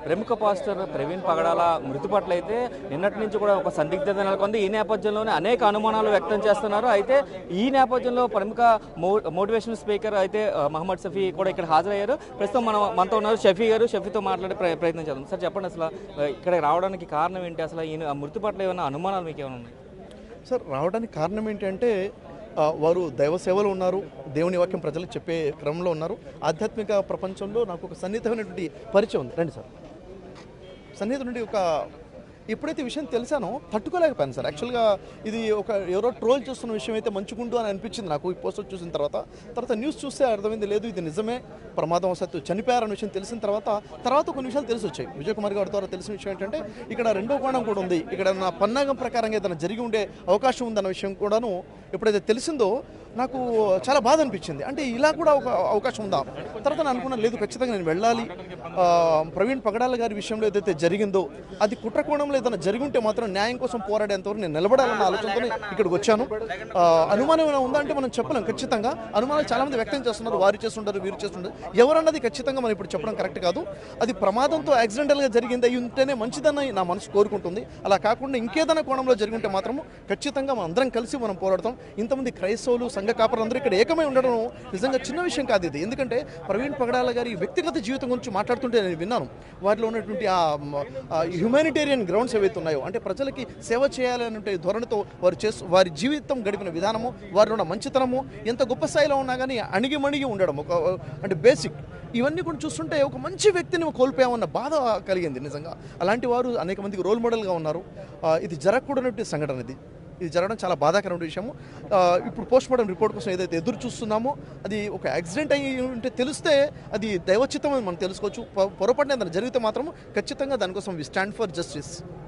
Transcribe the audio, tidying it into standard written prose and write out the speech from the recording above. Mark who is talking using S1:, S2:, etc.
S1: ప్రముఖ పాస్టర్ ప్రవీణ్ పగడాల మృతి పట్ల అయితే నిన్నటి నుంచి కూడా ఒక సందిగ్ధత నెలకొంది. ఈ నేపథ్యంలోనే అనేక అనుమానాలు వ్యక్తం చేస్తున్నారు. అయితే ఈ నేపథ్యంలో ప్రముఖ మోటివేషనల్ స్పీకర్ అయితే మహమ్మద్ షఫీ కూడా ఇక్కడ హాజరయ్యారు. ప్రస్తుతం మనతో ఉన్నారు షఫీ గారు. షఫీతో మాట్లాడే ప్రయత్నం చేద్దాం. సార్ చెప్పండి, అసలు ఇక్కడ రావడానికి కారణం ఏంటి? అసలు ఈ మృతి పట్ల ఏమైనా అనుమానాలు మీకు ఏమైనా ఉన్నాయి?
S2: సార్, రావడానికి కారణం ఏంటంటే వారు దైవ సేవలు ఉన్నారు, దేవుని వాక్యం ప్రజలకు చెప్పే క్రమంలో ఉన్నారు. ఆధ్యాత్మిక ప్రపంచంలో నాకు ఒక సన్నిహితమైనటువంటి పరిచయం ఉంది. రండి సార్. సన్నిహితం నుండి ఎప్పుడైతే విషయం తెలిసానో తట్టుకోలేకపోయాను సార్. యాక్చువల్గా ఇది ఎవరో ట్రోల్ చేస్తున్న విషయం అయితే మంచిగుండు అని అనిపించింది నాకు. ఈ పోస్టర్ చూసిన తర్వాత న్యూస్ చూస్తే అర్థమైంది, లేదు ఇది నిజమే, ప్రమాదవశాత్తు చనిపోయారన్న విషయం తెలిసిన తర్వాత కొన్ని విషయాలు తెలిసి వచ్చాయి. విజయ్ కుమార్ గారి ద్వారా తెలిసిన విషయం ఏంటంటే ఇక్కడ రెండో కోణం కూడా ఉంది. ఇక్కడ నా పన్నాగం ప్రకారంగా ఏదైనా జరిగి ఉండే అవకాశం ఉందన్న విషయం కూడాను ఎప్పుడైతే తెలిసిందో నాకు చాలా బాధ అనిపించింది. అంటే ఇలా కూడా ఒక అవకాశం ఉందా? తర్వాత నేను అనుకున్నాను, లేదు ఖచ్చితంగా నేను వెళ్ళాలి. ప్రవీణ్ పగడాల గారి విషయంలో ఏదైతే జరిగిందో అది కుట్ర కోణంలో ఏదైనా జరిగి ఉంటే మాత్రం న్యాయం కోసం పోరాడేంతవరకు నేను నిలబడాలన్న ఆలోచనతో ఇక్కడికి వచ్చాను. అనుమానం ఏమైనా ఉందా అంటే మనం చెప్పలేం. ఖచ్చితంగా అనుమానాలు చాలా మంది వ్యక్తం చేస్తున్నారు. వారు చేస్తుంటారు, వీరు చేస్తుంటారు. ఎవరన్నది ఖచ్చితంగా మనం ఇప్పుడు చెప్పడం కరెక్ట్ కాదు. అది ప్రమాదంతో యాక్సిడెంటల్గా జరిగింది అయి ఉంటేనే మంచిదని నా మనసు కోరుకుంటుంది. అలా కాకుండా ఇంకేదైనా కోణంలో జరిగి ఉంటే మాత్రము ఖచ్చితంగా మనం అందరం కలిసి మనం పోరాడతాం. ఇంతమంది క్రైస్తవులు, సంఘ కాపరులు అందరూ ఇక్కడ ఏకమై ఉండడం నిజంగా చిన్న విషయం కాదు ఇది. ఎందుకంటే ప్రవీణ్ పగడాల గారి వ్యక్తిగత జీవితం గురించి మాట్లాడుతుంటే నేను విన్నాను. వాటిలో ఉన్నటువంటి హ్యుమానిటేరియన్ గ్రౌండ్స్ ఏవైతే ఉన్నాయో, అంటే ప్రజలకి సేవ చేయాలనే ధోరణితో వారి జీవితం గడిపిన విధానము, వారిలో ఉన్న మంచితనము, ఎంత గొప్ప స్థాయిలో ఉన్నా కానీ అణిగిమణిగి ఉండడం, అంటే బేసిక్ ఇవన్నీ కూడా చూస్తుంటే ఒక మంచి వ్యక్తిని కోల్పోయామన్న బాధ కలిగింది నిజంగా. అలాంటి వారు అనేక మందికి రోల్ మోడల్గా ఉన్నారు. ఇది జరగకూడనటువంటి సంఘటన ఇది జరగడం చాలా బాధాకరమైన విషయము. ఇప్పుడు పోస్ట్ మార్టం రిపోర్ట్ కోసం ఏదైతే ఎదురు చూస్తున్నామో అది ఒక యాక్సిడెంట్ అయ్యి ఉంటే తెలిస్తే అది దైవచిత్తం అని మనం తెలుసుకోవచ్చు. పొరపాటున ఏదైనా జరిగితే మాత్రం ఖచ్చితంగా దానికోసం వి స్టాండ్ ఫర్ జస్టిస్.